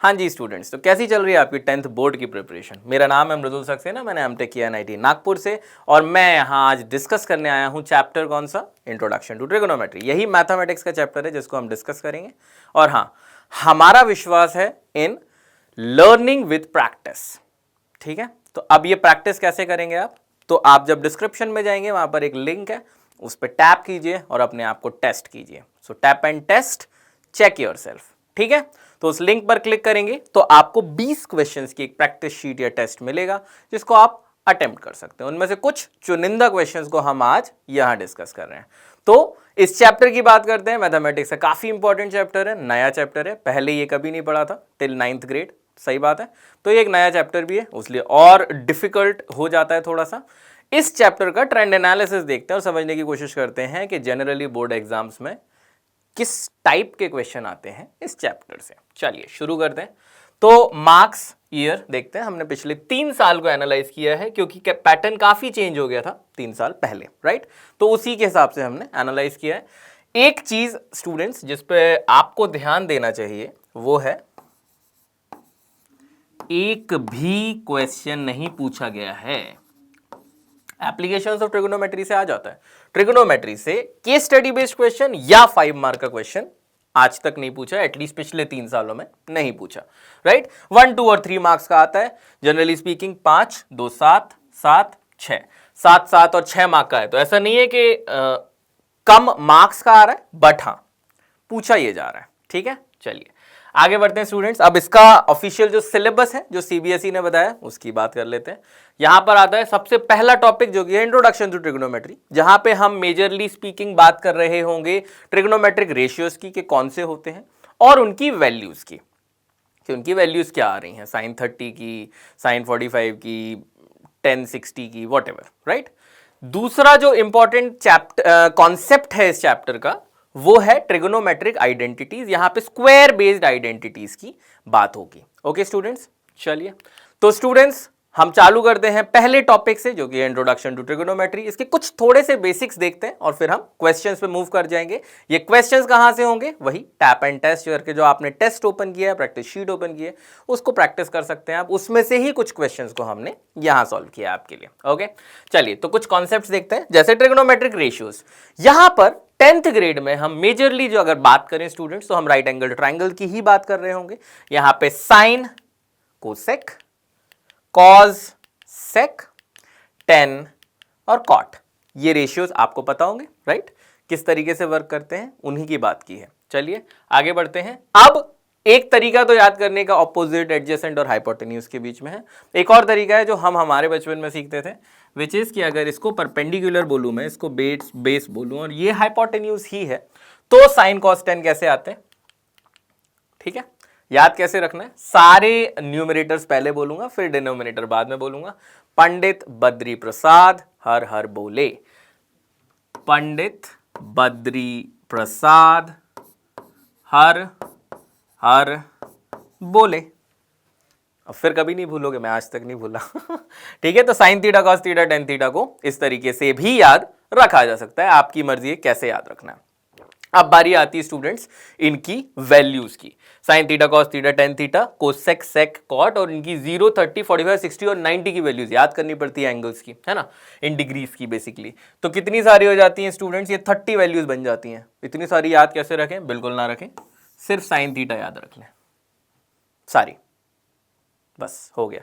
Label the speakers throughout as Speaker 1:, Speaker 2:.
Speaker 1: हाँ जी स्टूडेंट्स, तो कैसी चल रही है आपकी 10th बोर्ड की प्रिपरेशन। मेरा नाम है मृदुल सक्सेना, मैंने एमटेक किया NIT नागपुर से और मैं यहाँ आज डिस्कस करने आया हूँ चैप्टर कौन सा, इंट्रोडक्शन टू ट्रिगोनोमेट्री। यही मैथमेटिक्स का चैप्टर है जिसको हम डिस्कस करेंगे। और हाँ, हमारा विश्वास है इन लर्निंग विद प्रैक्टिस। ठीक है, तो अब ये प्रैक्टिस कैसे करेंगे आप, तो आप जब डिस्क्रिप्शन में जाएंगे वहां पर एक लिंक है, उस पर टैप कीजिए और अपने आप को टेस्ट कीजिए। So tap and test, check yourself. ठीक है, तो उस लिंक पर क्लिक करेंगे तो आपको 20 क्वेश्चंस की एक प्रैक्टिस शीट या टेस्ट मिलेगा जिसको आप अटेम्प्ट कर सकते हैं। उनमें से कुछ चुनिंदा क्वेश्चंस को हम आज यहां डिस्कस कर रहे हैं। तो इस चैप्टर की बात करते हैं। मैथमेटिक्स का काफी इंपॉर्टेंट चैप्टर है, नया चैप्टर है, पहले ये कभी नहीं पढ़ा था टिल 9th ग्रेड। सही बात है, तो ये एक नया चैप्टर भी है, उसलिए और डिफिकल्ट हो जाता है थोड़ा सा। इस चैप्टर का ट्रेंड एनालिसिस देखते हैं और समझने की कोशिश करते हैं कि जनरली बोर्ड एग्जाम्स में किस टाइप के क्वेश्चन आते हैं इस चैप्टर से। चलिए शुरू करते हैं। तो मार्क्स ईयर देखते हैं। हमने पिछले 3 साल को एनालाइज किया है क्योंकि पैटर्न काफी चेंज हो गया था 3 साल पहले, राइट। तो उसी के हिसाब से हमने एनालाइज किया है। एक चीज स्टूडेंट्स जिस पे आपको ध्यान देना चाहिए वो है, एक भी क्वेश्चन नहीं पूछा गया है। एप्लीकेशंस ऑफ ट्रिगोनोमेट्री से आ जाता है। ट्रिगोनोमेट्री से केस स्टडी बेस्ड क्वेश्चन या 5 मार्क का क्वेश्चन आज तक नहीं पूछा, एटलीस्ट पिछले 3 सालों में नहीं पूछा, राइट। 1, 2 और 3 मार्क्स का आता है। जनरली स्पीकिंग 5, 2, 7, 7, 6, 7, 7 और 6 मार्क का है। तो ऐसा नहीं है कि कम मार्क्स का आ रहा है, बट हाँ पूछा ये जा रहा है। ठीक है, चलिए आगे बढ़ते हैं स्टूडेंट्स। अब इसका ऑफिशियल जो सिलेबस है जो CBSE ने बताया उसकी बात कर लेते हैं। यहां पर आता है सबसे पहला टॉपिक जो कि है इंट्रोडक्शन टू ट्रिग्नोमेट्री, जहां पे हम मेजरली स्पीकिंग बात कर रहे होंगे ट्रिग्नोमेट्रिक रेशियोज की, कि कौन से होते हैं और उनकी वैल्यूज की, कि उनकी वैल्यूज क्या आ रही हैं, sin 30 की, sin 45 की, 10, 60 की, वॉट एवर, राइट। दूसरा जो इंपॉर्टेंट कॉन्सेप्ट है इस चैप्टर का वो है ट्रिगोनोमेट्रिक आइडेंटिटीज। यहां पे स्क्वायर बेस्ड आइडेंटिटीज की बात होगी। ओके स्टूडेंट्स, चलिए तो स्टूडेंट्स हम चालू करते हैं पहले टॉपिक से जो कि इंट्रोडक्शन टू ट्रिगोनोमेट्री। इसके कुछ थोड़े से बेसिक्स देखते हैं और फिर हम क्वेश्चंस पे मूव कर जाएंगे। ये क्वेश्चंस कहां से होंगे, वही टैप एंड टेस्ट करके जो आपने टेस्ट ओपन किया है, प्रैक्टिस शीट ओपन की है, उसको प्रैक्टिस कर सकते हैं आप। उसमें से ही कुछ क्वेश्चंस को हमने यहां सॉल्व किया आपके लिए। ओके चलिए, तो कुछ कॉन्सेप्ट्स देखते हैं, जैसे ट्रिगोनोमेट्रिक रेशियोज। यहां पर 10th ग्रेड में हम मेजरली जो अगर बात करें स्टूडेंट्स तो हम राइट एंगल ट्राइंगल की ही बात कर रहे होंगे। यहां पे साइन, कोसेक, कॉज, सेक, टेन और कॉट, ये रेशियोज आपको पता होंगे, राइट। किस तरीके से वर्क करते हैं उन्हीं की बात की है। चलिए आगे बढ़ते हैं। अब एक तरीका तो याद करने का ऑपोजिट, एडजेसेंट और हाइपोटेन्यूज के बीच में है। एक और तरीका है जो हम हमारे बचपन में सीखते थे, विच इज कि अगर इसको परपेंडिकुलर बोलूं मैं, इसको बेस बोलूं और ये हाइपोटेन्यूज ही है, तो साइन कॉस टेन कैसे आते हैं। ठीक है, याद कैसे रखना है, सारे न्यूमरेटर्स पहले बोलूंगा फिर डिनोमिनेटर बाद में बोलूंगा। पंडित बद्री प्रसाद हर हर बोले, पंडित बद्री प्रसाद हर हर बोले। अब फिर कभी नहीं भूलोगे, मैं आज तक नहीं भूला। ठीक है, तो sign theta cos theta tan theta को इस तरीके से भी याद रखा जा सकता है, आपकी मर्जी है कैसे याद रखना है। अब बारी आती है स्टूडेंट्स इनकी वैल्यूज की। Sine theta cos theta tan theta, cosec, sec, cot और इनकी 0, 30, 45, 60 और 90 की वैल्यूज याद करनी पड़ती है एंगल्स की, है ना, इन डिग्रीज की बेसिकली। तो कितनी सारी हो जाती हैं स्टूडेंट्स, ये 30 वैल्यूज बन जाती हैं। इतनी सारी याद कैसे रखें, बिल्कुल ना रखें, सिर्फ साइन थीटा याद रख लें सारी, बस हो गया।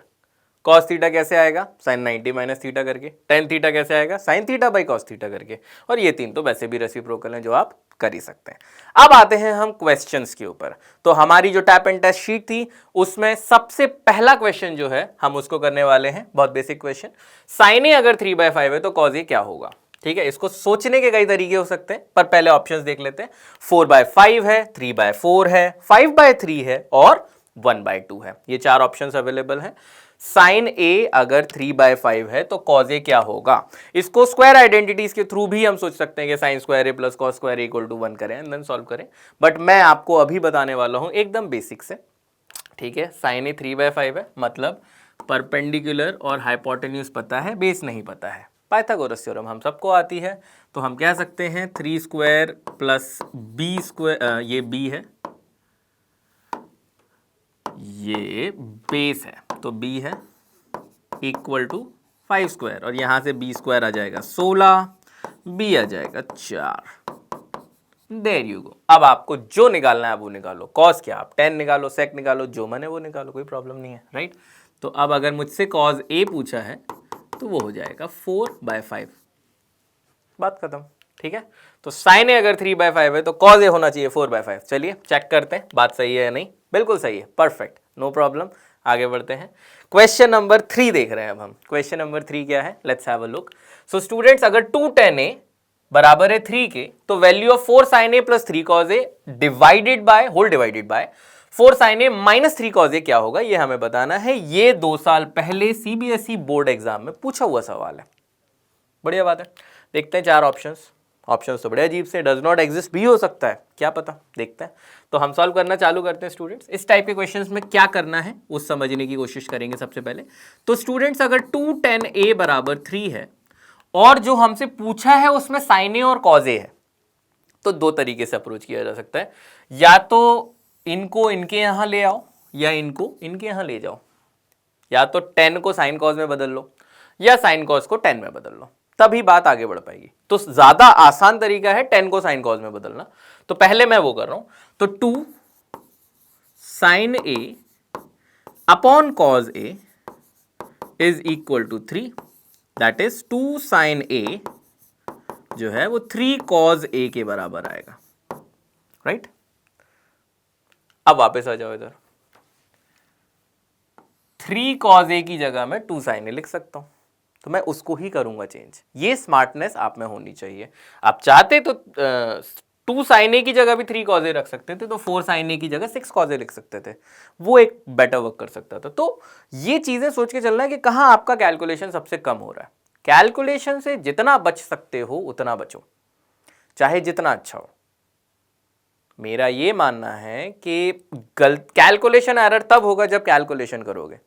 Speaker 1: कॉस थीटा कैसे आएगा, साइन 90 माइनस थीटा करके। टेन थीटा कैसे आएगा, sine theta by cos theta करके। और ये तीन तो वैसे भी रेसिप्रोकल हैं जो आप कर ही सकते हैं। अब आते हैं हम क्वेश्चंस के ऊपर। तो हमारी जो टैप एंड टेस्ट शीट थी उसमें सबसे पहला क्वेश्चन जो है हम उसको करने वाले हैं, बहुत बेसिक क्वेश्चन। साइन ए अगर 3/5 है तो कॉस ए क्या होगा। ठीक है, इसको सोचने के कई तरीके हो सकते हैं, पर पहले ऑप्शंस देख लेते हैं। 4/5 है, 3/4 है, 5/3 है और 1/2 है। ये 4 ऑप्शंस अवेलेबल हैं। साइन ए अगर 3/5 है तो कॉज ए क्या होगा। इसको स्क्वायर आइडेंटिटीज के थ्रू भी हम सोच सकते हैं कि sine square A plus cos square A equal to 1 करें एंड देन सॉल्व करें, बट मैं आपको अभी बताने वाला हूं एकदम बेसिक से। ठीक है, साइन ए 3/5 है, मतलब परपेंडिकुलर और हाइपोटेन्यूज पता है, बेस नहीं पता है। पाइथागोरस थ्योरम हम सबको आती है, तो हम कह सकते हैं 3 स्क्वायर प्लस बी स्क्वायर, ये बी है, ये बेस है तो b है इक्वल टू 5 स्क्वायर और यहां से b स्क्वायर आ जाएगा 16, b आ जाएगा 4। There you go. अब आपको जो निकालना है वो निकालो, कॉस क्या, आप टेन निकालो, सेक निकालो, जो मन है वो निकालो, कोई प्रॉब्लम नहीं है, राइट। तो अब अगर मुझसे कॉस ए पूछा है तो वो हो जाएगा 4/5, बात खत्म, ठीक है। तो साइन ए अगर 3/5 है तो कॉस ए होना चाहिए 4/5। चलिए चेक करते हैं बात सही है या नहीं। बिल्कुल सही है, परफेक्ट, नो प्रॉब्लम। आगे बढ़ते हैं, क्वेश्चन नंबर 3 देख रहे हैं अब हम। क्वेश्चन नंबर 3 क्या है, let's have a look. So students, अगर 2 tan a बराबर है 3 के, तो value of 4 sin a plus 3 cos a divided by 4 sin a minus 3 cos a क्या होगा, ये हमें बताना है। ये 2 साल पहले सीबीएसई बोर्ड एग्जाम में पूछा हुआ सवाल है। बढ़िया बात है, देखते हैं 4 ऑप्शंस तो बड़े अजीब से, डज नॉट एग्जिस्ट भी हो सकता है, क्या पता, देखते हैं। तो हम सॉल्व करना चालू करते हैं स्टूडेंट्स। इस टाइप के क्वेश्चंस में क्या करना है वो समझने की कोशिश करेंगे सबसे पहले। तो स्टूडेंट्स, अगर 2 tan a बराबर 3 है और जो हमसे पूछा है उसमें sin a और cos a है, तो 2 तरीके से अप्रोच किया जा सकता है। या तो इनको इनके यहां ले आओ या इनको इनके यहां ले जाओ। या तो tan को sin cos में बदल लो या sin cos को tan में बदल लो, तभी बात आगे बढ़ पाएगी। तो ज्यादा आसान तरीका है tan को sin cos में बदलना। तो पहले मैं वो कर रहा हूं। तो 2 sin a upon cos a is equal to 3, that is 2 sin a जो है वो 3 cos a के बराबर आएगा, राइट। अब वापस आ जाओ इधर, 3 cos a की जगह मैं 2 sin a लिख सकता हूं, तो मैं उसको ही करूंगा चेंज। ये स्मार्टनेस आप में होनी चाहिए। आप चाहते तो 2 sin a की जगह भी 3 cos a रख सकते थे, तो 4 sin a की जगह 6 cos a लिख सकते थे, वो एक बेटर वर्क कर सकता था। तो ये चीजें सोच के चलना है कि कहां आपका कैलकुलेशन सबसे कम हो रहा है। कैलकुलेशन से जितना बच सकते हो उतना बचो, चाहे जितना अच्छा हो। मेरा ये मानना है कि कैलकुलेशन एरर तब होगा जब कैलकुलेशन करोगे।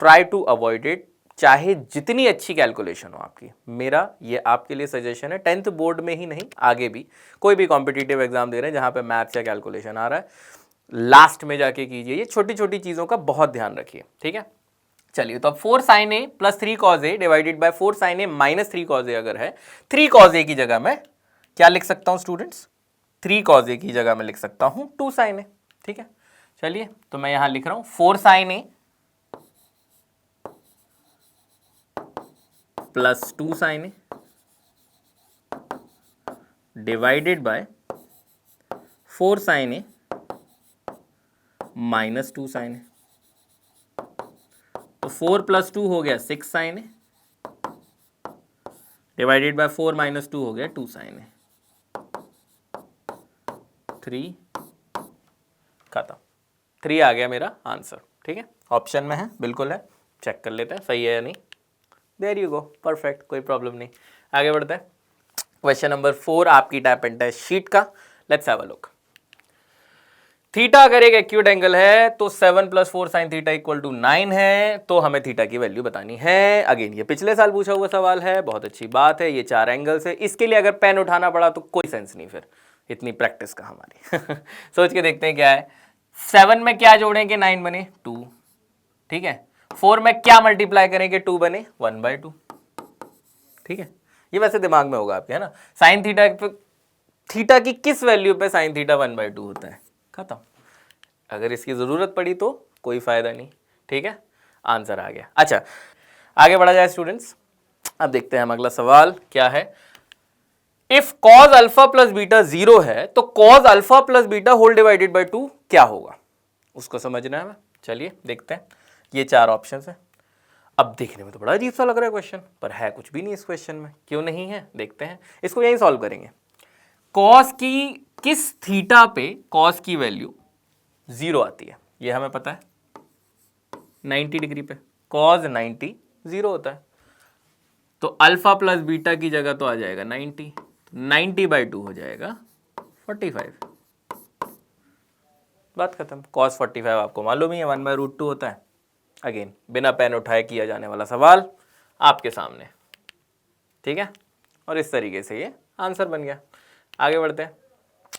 Speaker 1: ट्राई टू अवॉइड इट, चाहे जितनी अच्छी कैलकुलेशन हो आपकी। मेरा ये आपके लिए सजेशन है, 10th बोर्ड में ही नहीं, आगे भी कोई भी कॉम्पिटिटिव एग्जाम दे रहे हैं जहां पे मैथ्स या कैलकुलेशन आ रहा है, लास्ट में जाके कीजिए। ये छोटी छोटी चीज़ों का बहुत ध्यान रखिए, ठीक है। चलिए, तो अब 4 sin a plus 3 cos a divided by 4 sin a minus 3 cos a अगर है, 3 cos a की जगह मैं क्या लिख सकता हूं स्टूडेंट्स, 3 cos a की जगह मैं लिख सकता हूं 2 sin a, ठीक है। चलिए, तो मैं यहां लिख रहा हूं 4 sin a plus 2 sin a divided by 4 sin a minus 2 sin a। तो 4 प्लस 2 हो गया 6 sin a divided by 4 minus 2 हो गया 2 sin a, 3 खत्म। 3 आ गया मेरा आंसर, ठीक है। ऑप्शन में है, बिल्कुल है, चेक कर लेते हैं सही है या नहीं। देयर यू गो, परफेक्ट, कोई प्रॉब्लम नहीं। आगे बढ़ते हैं, क्वेश्चन नंबर 4 आपकी टैप एंड टेस्ट शीट का। Let's have a look. Theta अगर एक एक्यूट एंगल है तो 7 plus 4 sine theta equal to 9 है, तो हमें थीटा की वैल्यू बतानी है। अगेन ये पिछले साल पूछा हुआ सवाल है, बहुत अच्छी बात है। ये 4 एंगल्स है, इसके लिए अगर पेन उठाना पड़ा तो कोई सेंस नहीं, फिर इतनी प्रैक्टिस का हमारी सोच के देखते हैं क्या है। 7 में क्या जोड़ेंगे 9 बने 2, ठीक है। 4 में क्या मल्टीप्लाई करेंगे 2 बने 1/2, ठीक है। ये वैसे दिमाग में होगा आपके, है ना। साइन थीटा की किस वैल्यू पे साइन थीटा 1/2 होता है, खत्म। अगर इसकी जरूरत पड़ी तो कोई फायदा नहीं, ठीक है। आंसर आ गया। अच्छा, आगे बढ़ा जाए स्टूडेंट्स। अब देखते हैं हम अगला सवाल क्या है। If cos alpha plus beta 0 है तो cos alpha plus beta whole divided by 2 क्या होगा, उसको समझना है हमें। चलिए देखते हैं, ये 4 ऑप्शंस हैं। अब देखने में तो बड़ा अजीब सा लग रहा है क्वेश्चन, पर है कुछ भी नहीं इस क्वेश्चन में। क्यों नहीं है, देखते हैं, इसको यहीं सॉल्व करेंगे। कॉस की किस थीटा पे कॉस की वैल्यू 0 आती है, ये हमें पता है। 90 डिग्री पे कॉस 90 0 होता है, तो अल्फा प्लस बीटा की जगह तो आ जाएगा 90/2 हो जाएगा 45। बात खत्म। कॉस 45 आपको मालूम ही है 1/√2 होता है। अगेन बिना पेन उठाए किया जाने वाला सवाल आपके सामने, ठीक है। और इस तरीके से ये आंसर बन गया। आगे बढ़ते हैं।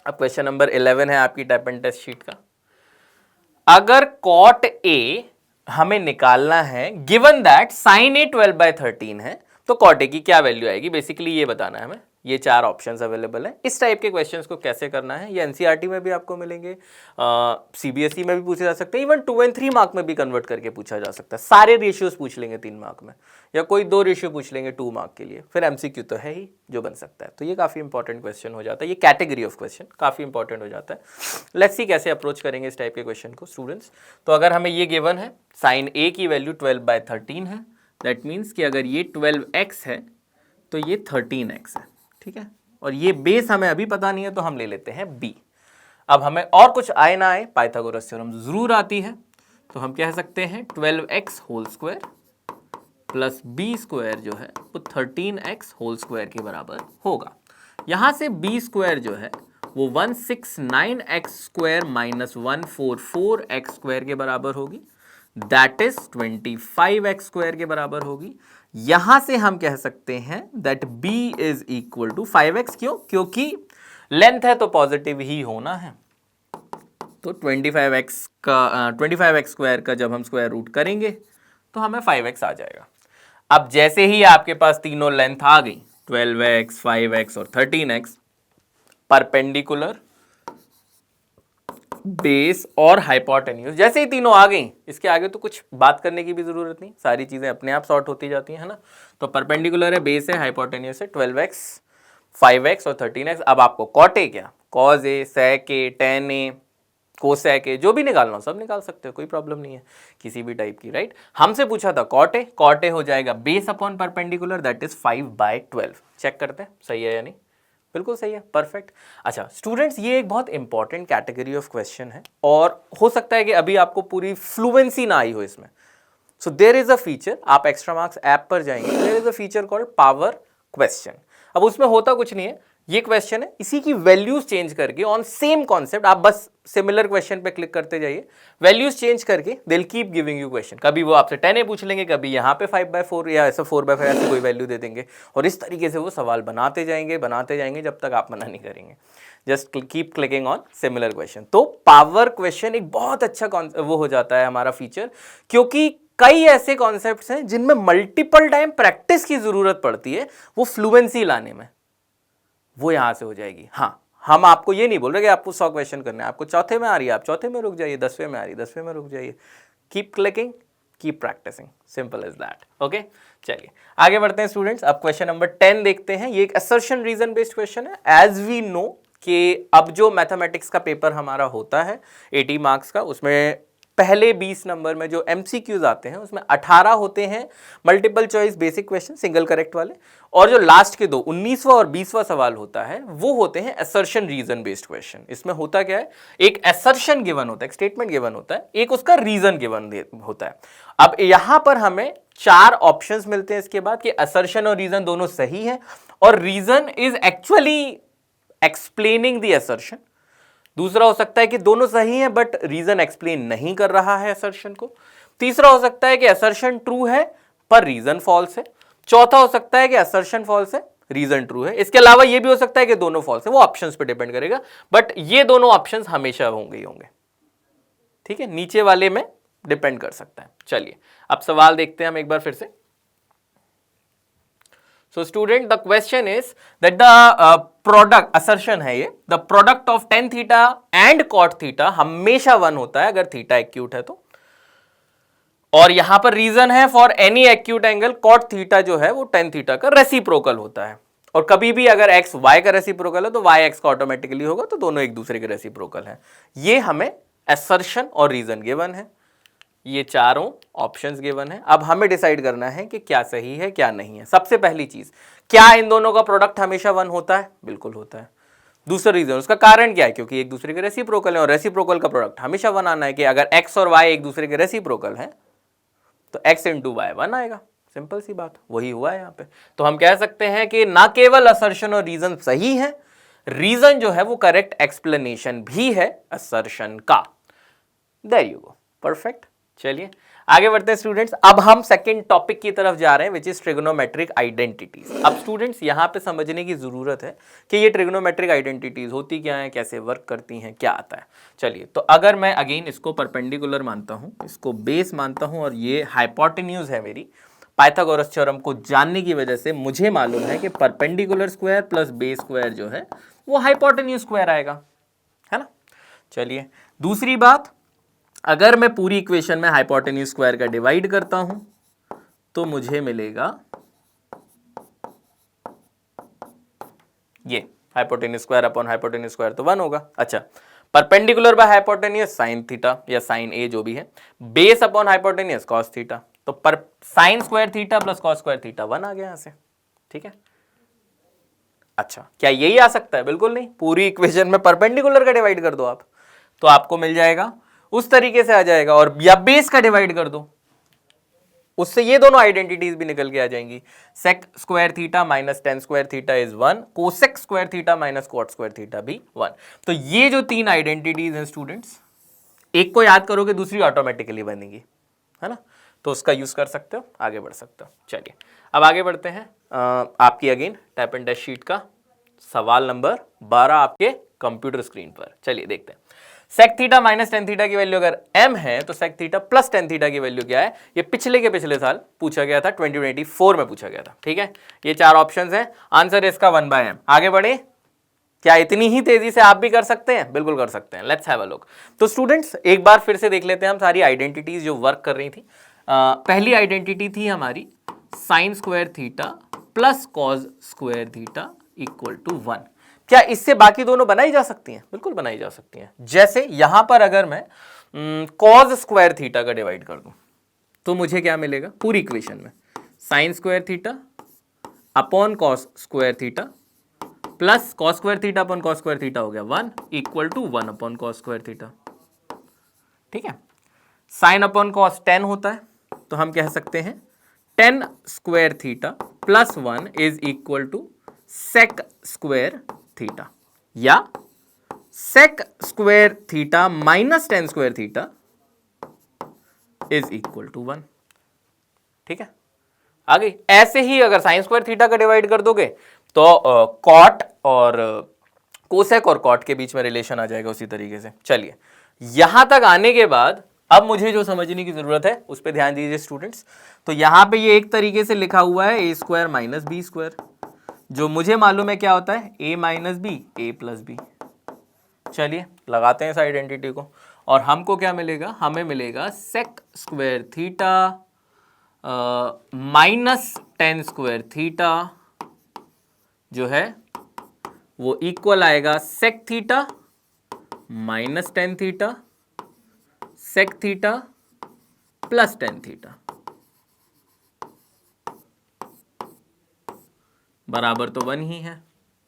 Speaker 1: अब क्वेश्चन नंबर 11 है आपकी टैप एंड टेस्ट शीट का। अगर कॉट ए हमें निकालना है, गिवन दैट साइन ए 12/13 है, तो कॉट ए की क्या वैल्यू आएगी, बेसिकली ये बताना है हमें। ये 4 ऑप्शंस अवेलेबल हैं। इस टाइप के क्वेश्चंस को कैसे करना है, ये एनसीईआरटी में भी आपको मिलेंगे, सीबीएसई में भी पूछे जा सकते हैं, इवन 2 और 3 मार्क में भी कन्वर्ट करके पूछा जा सकता है। सारे रेशियोज पूछ लेंगे 3 मार्क में, या कोई 2 रेशियो पूछ लेंगे 2 मार्क के लिए, फिर एमसीक्यू तो है ही जो बन सकता है। तो ये काफ़ी इंपॉर्टेंट क्वेश्चन हो जाता है, ये कैटेगरी ऑफ क्वेश्चन काफ़ी इंपॉर्टेंट हो जाता है। लेट्स सी कैसे अप्रोच करेंगे इस टाइप के क्वेश्चन को स्टूडेंट्स। तो अगर हमें ये गिवन है साइन ए की वैल्यू 12/13 है, दैट मीन्स कि अगर ये 12x है तो ये 13x है, ठीक है। और ये बेस हमें अभी पता नहीं है तो हम ले लेते हैं b। अब हमें और कुछ आए ना आए, पाइथागोरस थ्योरम जरूर आती है, तो हम कह सकते हैं 12x whole square plus b square जो है वो 13x होल स्क्वायर के बराबर होगा। यहां से b स्क्वायर जो है वो 169x square minus 144x square के बराबर होगी, दैट इज 25x स्क्वायर के बराबर होगी। यहां से हम कह सकते हैं that b is equal to 5x, क्यों, क्योंकि लेंथ है तो पॉजिटिव ही होना है। तो 25x स्क्वायर का जब हम स्क्वायर रूट करेंगे तो हमें 5x आ जाएगा। अब जैसे ही आपके पास तीनों लेंथ आ गई 12x, 5x और 13x, परपेंडिकुलर, बेस और हाइपोटेन्यूज जैसे ही तीनों आ गई, इसके आगे तो कुछ बात करने की भी जरूरत नहीं, सारी चीजें अपने आप सॉर्ट होती जाती हैं, है ना। तो परपेंडिकुलर है, बेस है, हाइपोटेन्यूज है, 12x, 5x और 13x। अब आपको कॉट ए क्या, cos A, sec A, tan A, cosec A, जो भी निकालना हो सब निकाल सकते हो, कोई प्रॉब्लम नहीं है किसी भी टाइप की, राइट। हमसे पूछा था कॉट ए, कॉट ए हो जाएगा base upon perpendicular, that is 5/12। Check करते हैं सही है या नहीं, बिल्कुल सही है, परफेक्ट। अच्छा स्टूडेंट्स, ये एक बहुत इंपॉर्टेंट कैटेगरी ऑफ क्वेश्चन है और हो सकता है कि अभी आपको पूरी फ्लुएंसी ना आई हो इसमें। So there is a feature, आप एक्स्ट्रा मार्क्स ऐप पर जाएंगे, there is a feature called power question. अब उसमें होता कुछ नहीं है, ये क्वेश्चन है, इसी की वैल्यूज चेंज करके ऑन सेम कॉन्सेप्ट, आप बस सिमिलर क्वेश्चन पे क्लिक करते जाइए, वैल्यूज चेंज करके they will keep giving you question. कभी वो आपसे 10a पूछ लेंगे, कभी यहाँ पे 5/4 या ऐसा 4/5 ऐसे कोई वैल्यू दे देंगे, और इस तरीके से वो सवाल बनाते जाएंगे जब तक आप मना नहीं करेंगे। Just keep clicking on similar question. तो पावर क्वेश्चन एक बहुत अच्छा वो हो जाता है हमारा फीचर, क्योंकि कई ऐसे कॉन्सेप्ट्स हैं जिनमें मल्टीपल टाइम प्रैक्टिस की जरूरत पड़ती है वो फ्लुएंसी लाने में, वो यहां से हो जाएगी। हाँ, हम आपको ये नहीं बोल रहे कि आपको 100 क्वेश्चन करने हैं, आपको चौथे में आ रही है आप चौथे में रुक जाइए, 10वें में आ रही है 10वें में रुक जाइए, keep clicking, keep practicing, simple is that. Okay, चलिए आगे बढ़ते हैं स्टूडेंट्स। अब क्वेश्चन नंबर 10 देखते हैं। ये एक असर्शन रीजन बेस्ड क्वेश्चन है। एज वी नो कि अब जो मैथमेटिक्स का पेपर हमारा होता है 80 मार्क्स का, उसमें पहले 20 नंबर में जो एमसीक्यूज आते हैं उसमें 18 होते हैं multiple choice basic question single correct वाले, और जो लास्ट के 2 19वां और 20वां सवाल होता है वो होते हैं असर्शन रीजन बेस्ड क्वेश्चन। इसमें होता क्या है, एक असर्शन गिवन होता है, एक स्टेटमेंट गिवन होता है, एक उसका रीजन गिवन होता है। अब यहां पर हमें 4 ऑप्शंस मिलते हैं इसके बाद कि असर्शन और रीजन दोनों सही है, और reason is actually explaining the assertion. दूसरा हो सकता है कि दोनों सही हैं बट रीजन एक्सप्लेन नहीं कर रहा है असर्शन को। तीसरा हो सकता है कि असर्शन ट्रू है पर रीजन फॉल्स है। चौथा हो सकता है कि असर्शन फॉल्स है, रीजन ट्रू है। इसके अलावा यह भी हो सकता है कि दोनों फॉल्स है, वो ऑप्शंस पे डिपेंड करेगा, बट ये दोनों ऑप्शंस हमेशा होंगे ही होंगे, ठीक है, नीचे वाले में डिपेंड कर सकता है। चलिए अब सवाल देखते हैं हम एक बार फिर से। So student, the question is that the product assertion है ये, the product of tan theta and cot theta हमेशा 1 होता है अगर थीटा एक्यूट है तो, और यहां पर रीजन है for any acute angle cot theta जो है वो tan थीटा का रेसिप्रोकल होता है, और कभी भी अगर x y का रेसिप्रोकल है तो y x का ऑटोमेटिकली होगा, तो दोनों एक दूसरे के रेसिप्रोकल है। ये हमें असर्शन और रीजन गिवन है, ये चारों ऑप्शंस गिवन है। अब हमें डिसाइड करना है कि क्या सही है क्या नहीं है। सबसे पहली चीज, क्या इन दोनों का प्रोडक्ट हमेशा 1 होता है? बिल्कुल होता है। दूसरा रीजन, उसका कारण क्या है? क्योंकि एक दूसरे के रेसिप्रोकल है, और रेसिप्रोकल का प्रोडक्ट हमेशा 1 आना है कि अगर x और y एक दूसरे के रेसिप्रोकल है तो x इंटू वाई 1 आएगा। सिंपल सी बात, वही हुआ है यहाँ पे। तो हम कह सकते हैं कि ना केवल असर्शन और रीजन सही है, रीजन जो है वो करेक्ट एक्सप्लेनेशन भी है असर्शन का। There you go, perfect. चलिए आगे बढ़ते हैं स्टूडेंट्स। अब हम सेकंड टॉपिक की तरफ जा रहे हैं विच इज ट्रिग्नोमेट्रिक आइडेंटिटीज। अब स्टूडेंट्स यहाँ पे समझने की जरूरत है कि ये ट्रिग्नोमेट्रिक आइडेंटिटीज होती क्या है, कैसे वर्क करती हैं, क्या आता है। चलिए तो अगर मैं अगेन इसको परपेंडिकुलर मानता हूँ, इसको बेस मानता हूँ और ये हाइपोटेन्यूज है मेरी, पाइथागोरस थ्योरम को जानने की वजह से मुझे मालूम है कि perpendicular square plus base square जो है वो हाइपोटेन्यूज स्क्वायर आएगा, है ना। चलिए दूसरी बात, अगर मैं पूरी इक्वेशन में हाइपोटेन्यूज स्क्वायर का डिवाइड करता हूं तो मुझे मिलेगा ये hypotenuse square upon hypotenuse square तो 1 होगा। अच्छा, perpendicular by hypotenuse sine theta या साइन ए जो भी है, base upon hypotenuse cos theta, तो पर sign square theta plus cos square theta 1 आ गया यहां से, ठीक है। अच्छा, क्या यही आ सकता है? बिल्कुल नहीं, पूरी इक्वेशन में परपेंडिकुलर का डिवाइड कर दो आप तो आपको मिल जाएगा, उस तरीके से आ जाएगा। और या बेस का डिवाइड कर दो, उससे ये दोनों आइडेंटिटीज भी निकल के आ जाएंगी। Sec square theta minus tan square theta is 1, cosec square theta minus cot square theta भी 1। तो ये जो तीन आइडेंटिटीज हैं स्टूडेंट्स, एक को याद करोगे दूसरी ऑटोमेटिकली बनेगी, है ना, तो उसका यूज कर सकते हो, आगे बढ़ सकते हो। चलिए अब आगे बढ़ते हैं आपकी again type and test sheet का सवाल नंबर 12 आपके कंप्यूटर स्क्रीन पर। चलिए देखते हैं। Sec theta minus tan theta की वैल्यू अगर m है तो sec theta plus tan theta की वैल्यू क्या है? ये पिछले साल पूछा गया था, 2024 में पूछा गया था, ठीक है। ये चार ऑप्शंस हैं, आंसर इसका 1/m। आगे बढ़े, क्या इतनी ही तेजी से आप भी कर सकते हैं? बिल्कुल कर सकते हैं। Let's have a look. तो स्टूडेंट्स एक बार फिर से देख लेते हैं हम सारी आइडेंटिटीज जो वर्क कर रही थी। पहली आइडेंटिटी थी हमारी sine square theta plus cos square theta equal to 1। क्या इससे बाकी दोनों बनाई जा सकती हैं? बिल्कुल बनाई जा सकती हैं। जैसे यहां पर अगर मैं कॉस स्क्वायर थीटा का डिवाइड कर दूं तो मुझे क्या मिलेगा? पूरी इक्वेशन में sine square theta upon cos square theta plus cos square theta upon cos square theta हो गया 1 equal to 1 upon cos square theta, ठीक है। साइन अपॉन कॉस 10 होता है तो हम कह सकते हैं 10 square theta plus 1 is equal to sec square theta, या sec square theta minus 10 square theta is equal to 1, ठीक है। आगे ऐसे ही अगर साइन स्क्वायर थीटा का डिवाइड कर दोगे तो कॉट और कोसेक और कॉट के बीच में रिलेशन आ जाएगा उसी तरीके से। चलिए यहां तक आने के बाद अब मुझे जो समझने की जरूरत है उस पर ध्यान दीजिए स्टूडेंट्स। तो यहां पे ये एक तरीके से लिखा हुआ है A square minus B square, जो मुझे मालूम है क्या होता है a minus B A plus B. चलिए लगाते हैं इस आइडेंटिटी को और हमको क्या मिलेगा? हमें मिलेगा sec square theta minus 10 square theta जो है वो इक्वल आएगा sec theta minus 10 theta sec theta plus 10 theta बराबर तो 1 ही है।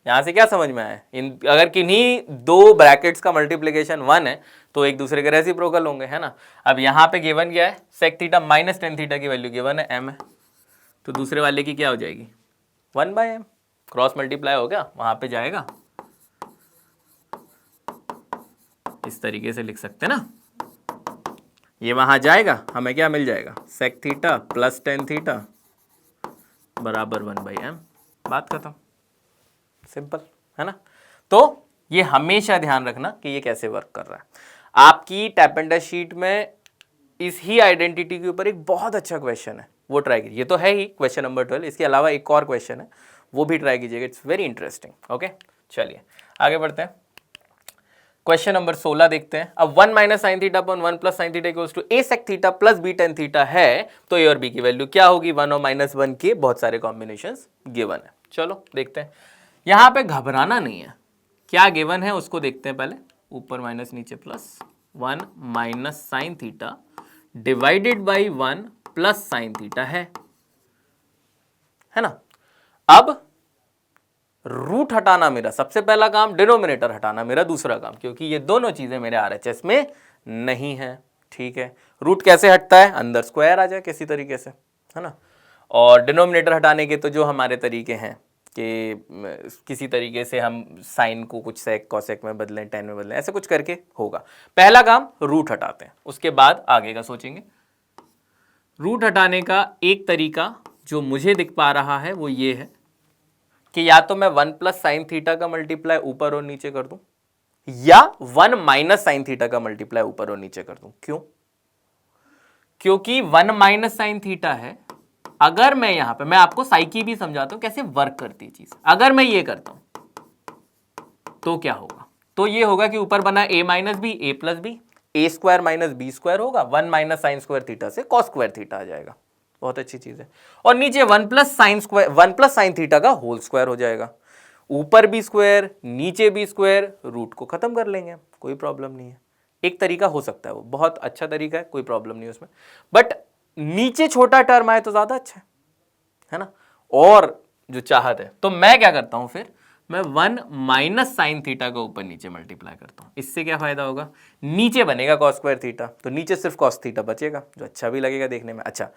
Speaker 1: यहां से क्या समझ में आया? इन अगर किन्हीं दो ब्रैकेट्स का मल्टीप्लिकेशन 1 है तो एक दूसरे के रेसिप्रोकल होंगे, है ना। अब यहां पे गिवन क्या है? सेक थीटा माइनस 10 थीटा की वैल्यू गिवन है m है, तो दूसरे वाले की क्या हो जाएगी? 1/m। क्रॉस मल्टीप्लाई हो गया, वहां पे जाएगा, इस तरीके से लिख सकते हैं ना, ये वहां जाएगा, हमें क्या मिल जाएगा? सेक थीटा प्लस 10 थीटा बराबर 1/m। बात खत्म, सिंपल, है ना। तो ये हमेशा ध्यान रखना कि ये कैसे वर्क कर रहा है। आपकी टैप एंड टेस्ट शीट में इस ही आइडेंटिटी के ऊपर एक बहुत अच्छा क्वेश्चन है, वो ट्राई कीजिए। ये तो है ही क्वेश्चन नंबर 12, इसके अलावा एक और क्वेश्चन है, वो भी ट्राई कीजिएगा, इट्स वेरी इंटरेस्टिंग। ओके चलिए आगे बढ़ते हैं। क्वेश्चन नंबर 16 देखते हैं। अब 1 minus sine theta upon 1 plus sine theta equals to A sec theta plus B tan theta है, तो ए और बी की वैल्यू क्या होगी? 1 और माइनस 1 के बहुत सारे कॉम्बिनेशंस गिवन है। चलो देखते हैं, यहां पे घबराना नहीं है, क्या गिवन है उसको देखते हैं पहले। ऊपर माइनस नीचे plus 1 minus sine theta divided by 1 plus sine theta है ना। अब रूट हटाना मेरा सबसे पहला काम, डिनोमिनेटर हटाना मेरा दूसरा काम, क्योंकि ये दोनों चीजें मेरे आरएचएस में नहीं है, ठीक है। रूट कैसे हटता है? अंदर स्क्वायर आ जाए किसी तरीके से, है ना। और डिनोमिनेटर हटाने के तो जो हमारे तरीके हैं कि किसी तरीके से हम साइन को कुछ सेक कॉसेक में बदलें, टेन में बदलें, ऐसे कुछ करके होगा। पहला काम रूट हटाते हैं, उसके बाद आगे का सोचेंगे। रूट हटाने का एक तरीका जो मुझे दिख पा रहा है वो ये है कि या तो मैं 1 प्लस साइन थीटा का मल्टीप्लाई ऊपर और नीचे कर दूं, या 1 माइनस साइन थीटा का मल्टीप्लाई ऊपर और नीचे कर दूं। क्यों? क्योंकि 1 माइनस साइन थीटा है। अगर मैं यहां पे, मैं आपको साइकी भी समझाता हूं कैसे वर्क करती है चीज। अगर मैं ये करता हूं तो क्या होगा? तो ये होगा कि ऊपर बना a minus B A plus B, A square minus B square होगा, 1 माइनस साइन स्क्वायर थीटा से कॉस स्क्वायर थीटा आ जाएगा। बहुत अच्छी चीज है। और नीचे 1 plus sine square, 1 plus sine theta का होल स्क्वायर हो जाएगा। ऊपर भी स्क्वायर नीचे भी स्क्वायर, रूट को खत्म कर लेंगे, कोई प्रॉब्लम नहीं है। एक तरीका हो सकता है, वो बहुत अच्छा तरीका है, कोई प्रॉब्लम नहीं उसमें। बट नीचे छोटा टर्म आए तो ज्यादा अच्छा है ना। और जो चाहत है, तो मैं क्या करता हूं फिर, मैं 1 माइनस साइन थीटा को ऊपर नीचे मल्टीप्लाई करता हूं। इससे क्या फायदा होगा? नीचे बनेगा कॉस स्क्वायर थीटा, तो नीचे सिर्फ कॉस थीटा बचेगा, जो अच्छा भी लगेगा देखने में। अच्छा,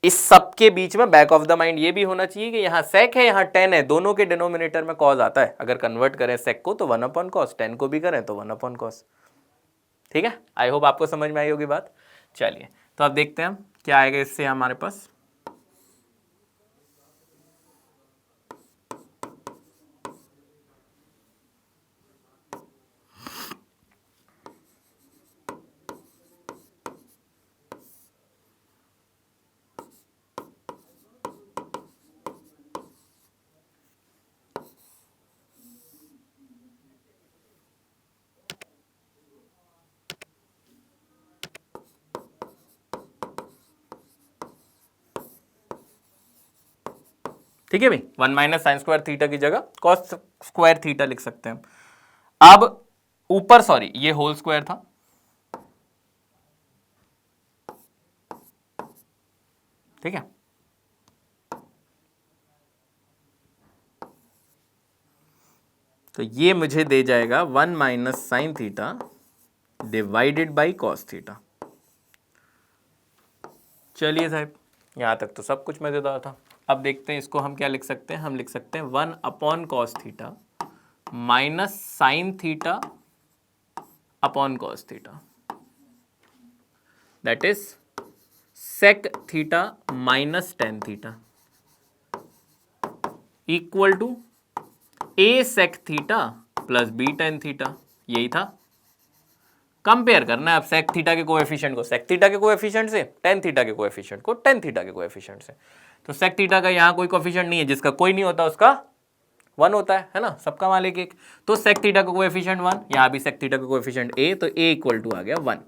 Speaker 1: इस सब के बीच में बैक ऑफ द माइंड ये भी होना चाहिए कि यहाँ सेक है, यहाँ टेन है, दोनों के डिनोमिनेटर में कॉस आता है। अगर कन्वर्ट करें सेक को तो 1 अपॉन कॉस, टेन को भी करें तो 1 अपॉन कॉस। ठीक है, आई होप आपको समझ में आई होगी बात। चलिए, तो अब देखते हैं हम क्या आएगा इससे हमारे पास। ठीक है भाई, 1 माइनस साइन स्क्वायर थीटा की जगह कॉस स्क्वायर थीटा लिख सकते हैं। अब ऊपर, सॉरी, ये होल स्क्वायर था, ठीक है। तो ये मुझे दे जाएगा 1 minus sine theta divided by cos theta. चलिए साहब, यहां तक तो सब कुछ मजेदार था। अब देखते हैं इसको हम क्या लिख सकते हैं। हम लिख सकते हैं 1 upon cos theta minus sine theta upon cos theta, that is sec theta minus tan theta equal to A sec theta plus B tan theta. यही था। कंपेयर करना है अब सेक थीटा के कोएफिशिएंट को सेक थीटा के coefficient से, tan theta के कोएफिशिएंट को टेन थीटा के कोएफिशिएंट से। तो सेक थीटा का यहाँ कोई कोएफिशिएंट नहीं है, जिसका कोई नहीं होता उसका 1 होता है ना, सबका मालिक एक। तो सेक थीटा का कोएफिशिएंट 1, यहाँ भी सेक थीटा का कोएफिशिएंट a, तो a इक्वल टू आ गया 1।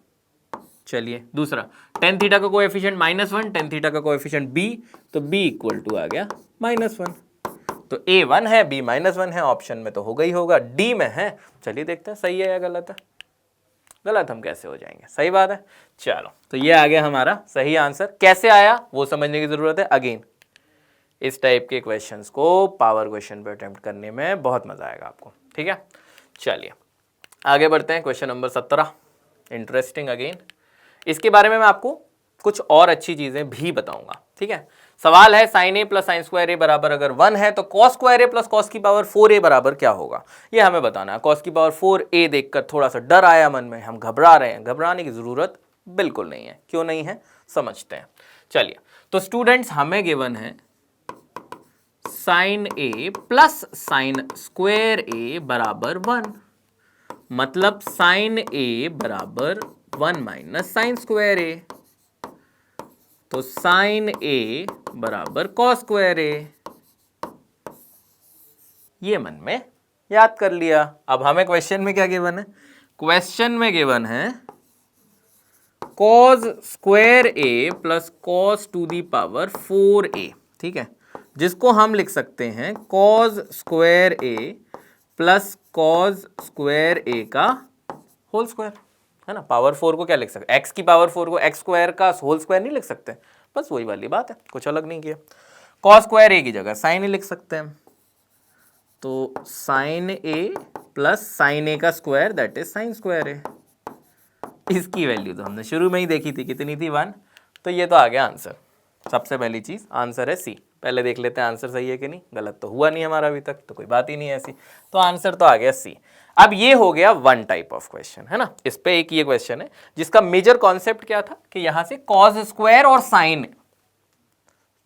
Speaker 1: चलिए दूसरा, टेन थीटा का कोएफिशिएंट -1, टेन थीटा का कोएफिशिएंट b, तो b इक्वल टू आ गया -1। तो a 1 है, b -1 है, ऑप्शन में तो होगा ही होगा, d में है। चलिए देखते हैं सही है या गलत है। गलत हम कैसे हो जाएंगे, सही बात है। चलो, तो ये आ गया हमारा सही आंसर। कैसे आया वो समझने की जरूरत है। अगेन, इस टाइप के क्वेश्चंस को पावर क्वेश्चन पे अटेम्प्ट करने में बहुत मजा आएगा आपको, ठीक है। चलिए आगे बढ़ते हैं, क्वेश्चन नंबर 17, इंटरेस्टिंग अगेन। इसके बारे में मैं आपको कुछ और अच्छी चीजें भी बताऊंगा, ठीक है। सवाल है sign A plus sine square ए बराबर अगर 1 है तो cos square A plus cos की पावर 4 ए बराबर क्या होगा, ये हमें बताना है। कॉस की पावर 4 ए देखकर थोड़ा सा डर आया मन में, हम घबरा रहे हैं। घबराने की जरूरत बिल्कुल नहीं है। क्यों नहीं है, समझते हैं। चलिए, तो स्टूडेंट्स हमें गिवन है sign A plus sine square ए बराबर 1, मतलब साइन ए बराबर 1 माइनस साइन स्क्वायर ए, तो साइन ए बराबर कॉस स्क्वायर ए। ये मन में याद कर लिया। अब हमें क्वेश्चन में क्या गिवन है, क्वेश्चन में गिवन है cos square A plus cos to the power 4a, ठीक है, जिसको हम लिख सकते हैं cos square A plus cos square A का होल स्क्वायर, है ना। पावर 4 को क्या लिख सकते हैं, एक्स की पावर 4 को एक्स स्क्वायर का होल स्क्वायर नहीं लिख सकते, बस वही वाली बात है, कुछ अलग नहीं किया। कॉस स्क्वायर ए की जगह साइन ए लिख सकते हैं, तो sine A plus sine A का square that is sine square A. इसकी वैल्यू तो हमने शुरू में ही देखी थी, कितनी थी, 1। तो ये तो आ गया आंसर। सबसे पहली चीज आंसर है सी। पहले देख लेते हैं आंसर सही है कि नहीं। गलत तो हुआ नहीं हमारा अभी तक, तो कोई बात ही नहीं है ऐसी। तो आंसर तो आ गया सी। अब ये हो गया वन टाइप ऑफ क्वेश्चन, है ना। इस पे एक ये क्वेश्चन है जिसका मेजर कॉन्सेप्ट क्या था कि यहां से कॉस स्क्वायर और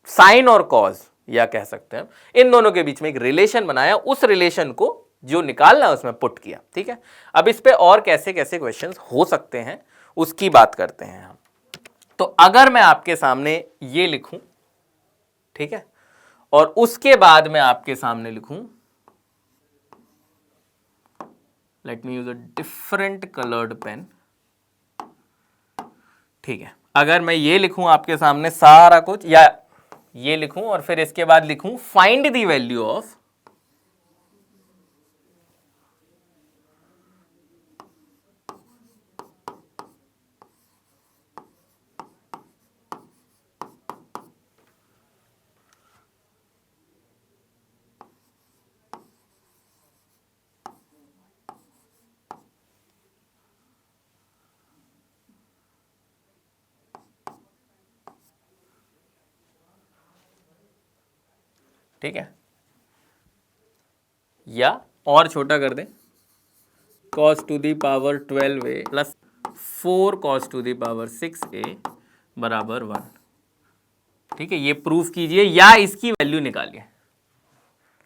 Speaker 1: साइन और कॉस, या कह सकते हैं इन दोनों के बीच में एक रिलेशन बनाया, उस रिलेशन को जो निकालना उसमें पुट किया। ठीक है, अब इस पे और कैसे कैसे क्वेश्चंस हो सकते हैं उसकी बात करते हैं हम। तो अगर मैं आपके सामने ये लिखूं, ठीक है, और उसके बाद मैं आपके सामने लिखूं, let me use a different coloured pen. ठीक है, अगर मैं ये लिखूं आपके सामने सारा कुछ, या ये लिखूं और फिर इसके बाद लिखूं फाइंड द वैल्यू ऑफ ठीक है, या और छोटा कर दें, cos to the power 12a plus 4 cos to the power 6a बराबर 1। ठीक है, ये प्रूफ कीजिए या इसकी वैल्यू निकालिए।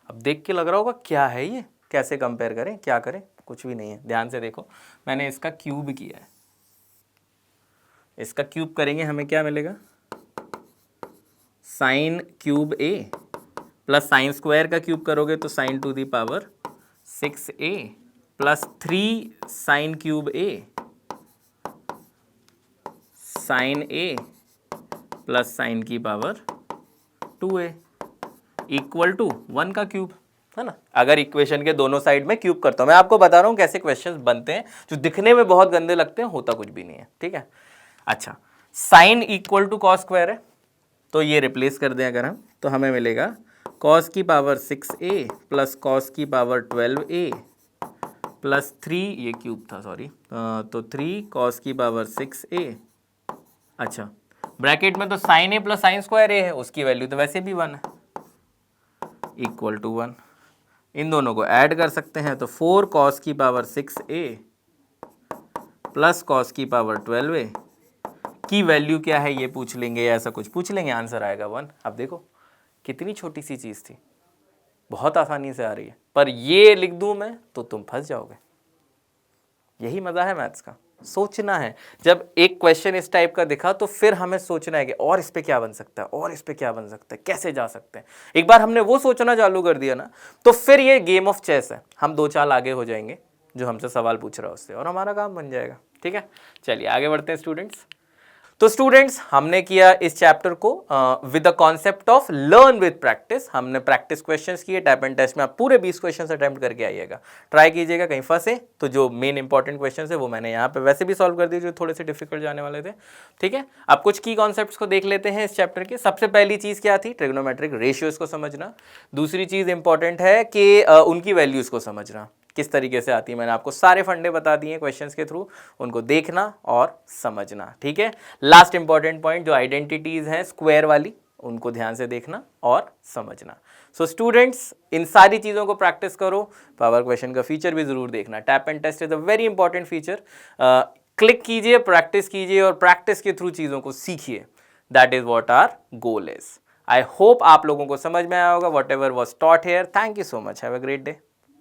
Speaker 1: अब देख के लग रहा होगा क्या है ये, कैसे कंपेयर करें, क्या करें, कुछ भी नहीं है। ध्यान से देखो, मैंने इसका क्यूब किया है, इसका क्यूब करेंगे हमें क्या मिलेगा, sine cube a plus sine square का क्यूब करोगे तो sine to the power 6a plus 3 sine cube a sine a plus sine की पावर 2a इक्वल टू 1 का क्यूब, है ना। अगर इक्वेशन के दोनों साइड में क्यूब करता हूं, मैं आपको बता रहा हूं कैसे क्वेश्चंस बनते हैं जो दिखने में बहुत गंदे लगते हैं, होता कुछ भी नहीं है। ठीक है, अच्छा, sine equal to cos square है तो ये रिप्लेस कर दें अगर हम, तो हमें मिलेगा कॉस की पावर 6a प्लस कॉस की पावर 12a प्लस 3, ये क्यूब था सॉरी, तो 3 कॉस की पावर 6a। अच्छा, ब्रैकेट में तो sine a plus sine square a है, उसकी वैल्यू तो वैसे भी 1 है, इक्वल टू 1। इन दोनों को ऐड कर सकते हैं तो 4 कॉस की पावर 6a प्लस कॉस की पावर 12a की वैल्यू क्या है ये पूछ लेंगे, या ऐसा कुछ पूछ लेंगे, आंसर आएगा 1। अब देखो कितनी छोटी सी चीज़ थी, बहुत आसानी से आ रही है, पर ये लिख दूं मैं तो तुम फंस जाओगे। यही मज़ा है मैथ्स का, सोचना है। जब एक क्वेश्चन इस टाइप का दिखा तो फिर हमें सोचना है कि और इस पे क्या बन सकता है, और इस पे क्या बन सकता है, कैसे जा सकते हैं। एक बार हमने वो सोचना चालू कर दिया ना, तो फिर ये गेम ऑफ चेस है, हम 2 चाल आगे हो जाएंगे जो हमसे सवाल पूछ रहा है उससे, और हमारा काम बन जाएगा। ठीक है, चलिए आगे बढ़ते हैं स्टूडेंट्स। तो स्टूडेंट्स, हमने किया इस चैप्टर को with the concept of learn with practice. हमने प्रैक्टिस क्वेश्चंस किए, टैप एंड टेस्ट में आप पूरे 20 क्वेश्चंस अटेम्प्ट करके आइएगा, ट्राई कीजिएगा, कहीं फंसे तो जो मेन इंपॉर्टेंट क्वेश्चंस है वो मैंने यहाँ पे वैसे भी सॉल्व कर दिए जो थोड़े से डिफिकल्ट जाने वाले थे। ठीक है, अब कुछ की कॉन्सेप्ट्स को देख लेते हैं इस चैप्टर के। सबसे पहली चीज़ क्या थी, ट्रिग्नोमेट्रिक रेशियोज को समझना। दूसरी चीज़ इंपॉर्टेंट है कि उनकी वैल्यूज को समझना किस तरीके से आती है। मैंने आपको सारे फंडे बता दिए क्वेश्चंस के थ्रू, उनको देखना और समझना। ठीक है, लास्ट इंपॉर्टेंट पॉइंट जो आइडेंटिटीज हैं स्क्वायर वाली, उनको ध्यान से देखना और समझना। सो स्टूडेंट्स, इन सारी चीज़ों को प्रैक्टिस करो। पावर क्वेश्चन का फीचर भी ज़रूर देखना, tap and test is a very important feature. Click कीजिए, प्रैक्टिस कीजिए और प्रैक्टिस के थ्रू चीज़ों को सीखिए। That is what our goal is. I hope आप लोगों को समझ में आया होगा whatever was taught here. Thank you so much, have a great day.